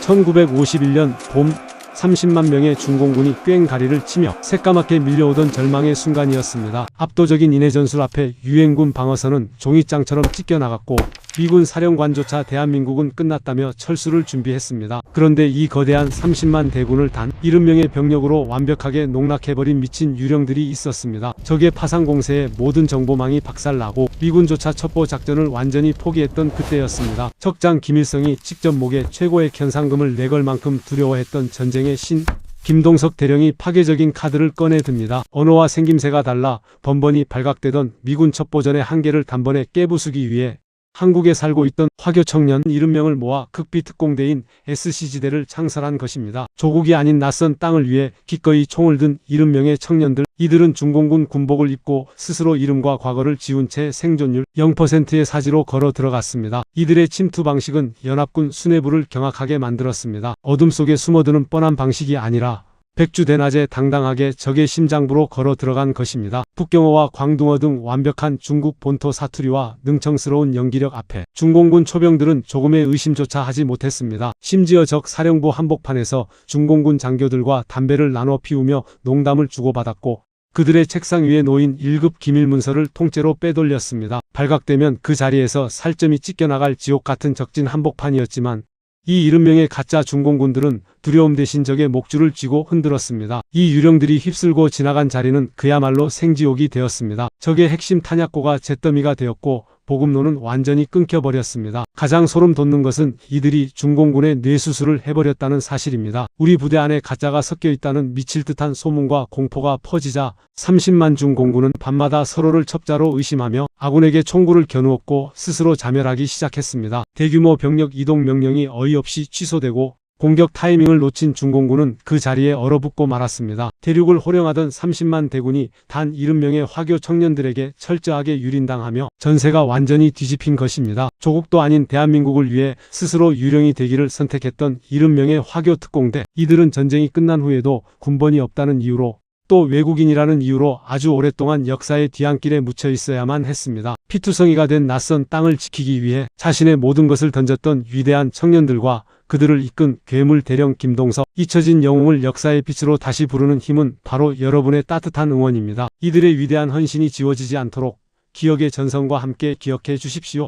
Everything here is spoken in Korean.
1951년 봄 30만 명의 중공군이 꽹가리를 치며 새까맣게 밀려오던 절망의 순간이었습니다. 압도적인 인해 전술 앞에 유엔군 방어선은 종이장처럼 찢겨나갔고 미군 사령관조차 대한민국은 끝났다며 철수를 준비했습니다. 그런데 이 거대한 30만 대군을 단 70명의 병력으로 완벽하게 농락해버린 미친 유령들이 있었습니다. 적의 파상 공세에 모든 정보망이 박살나고 미군조차 첩보 작전을 완전히 포기했던 그때였습니다. 적장 김일성이 직접 목에 최고의 현상금을 내걸 만큼 두려워했던 전쟁의 신 김동석 대령이 파괴적인 카드를 꺼내듭니다. 언어와 생김새가 달라 번번이 발각되던 미군 첩보전의 한계를 단번에 깨부수기 위해 한국에 살고 있던 화교 청년 70명을 모아 극비 특공대인 SC지대를 창설한 것입니다. 조국이 아닌 낯선 땅을 위해 기꺼이 총을 든 70명의 청년들, 이들은 중공군 군복을 입고 스스로 이름과 과거를 지운 채 생존율 0%의 사지로 걸어 들어갔습니다. 이들의 침투 방식은 연합군 수뇌부를 경악하게 만들었습니다. 어둠 속에 숨어드는 뻔한 방식이 아니라 백주대낮에 당당하게 적의 심장부로 걸어 들어간 것입니다. 북경호와 광둥어 등 완벽한 중국 본토 사투리와 능청스러운 연기력 앞에 중공군 초병들은 조금의 의심조차 하지 못했습니다. 심지어 적 사령부 한복판에서 중공군 장교들과 담배를 나눠 피우며 농담을 주고받았고 그들의 책상 위에 놓인 1급 기밀문서를 통째로 빼돌렸습니다. 발각되면 그 자리에서 살점이 찢겨나갈 지옥 같은 적진 한복판이었지만 이 70명의 가짜 중공군들은 두려움 대신 적의 목줄을 쥐고 흔들었습니다. 이 유령들이 휩쓸고 지나간 자리는 그야말로 생지옥이 되었습니다. 적의 핵심 탄약고가 잿더미가 되었고 보급로는 완전히 끊겨버렸습니다. 가장 소름 돋는 것은 이들이 중공군의 뇌수술을 해버렸다는 사실입니다. 우리 부대 안에 가짜가 섞여 있다는 미칠 듯한 소문과 공포가 퍼지자 30만 중공군은 밤마다 서로를 첩자로 의심하며 아군에게 총구를 겨누었고 스스로 자멸하기 시작했습니다. 대규모 병력 이동 명령이 어이없이 취소되고 공격 타이밍을 놓친 중공군은 그 자리에 얼어붙고 말았습니다. 대륙을 호령하던 30만 대군이 단 70명의 화교 청년들에게 철저하게 유린당하며 전세가 완전히 뒤집힌 것입니다. 조국도 아닌 대한민국을 위해 스스로 유령이 되기를 선택했던 70명의 화교 특공대. 이들은 전쟁이 끝난 후에도 군번이 없다는 이유로 또 외국인이라는 이유로 아주 오랫동안 역사의 뒤안길에 묻혀 있어야만 했습니다. 피투성이가 된 낯선 땅을 지키기 위해 자신의 모든 것을 던졌던 위대한 청년들과 그들을 이끈 괴물 대령 김동석, 잊혀진 영웅을 역사의 빛으로 다시 부르는 힘은 바로 여러분의 따뜻한 응원입니다. 이들의 위대한 헌신이 지워지지 않도록 기억의 전성과 함께 기억해 주십시오.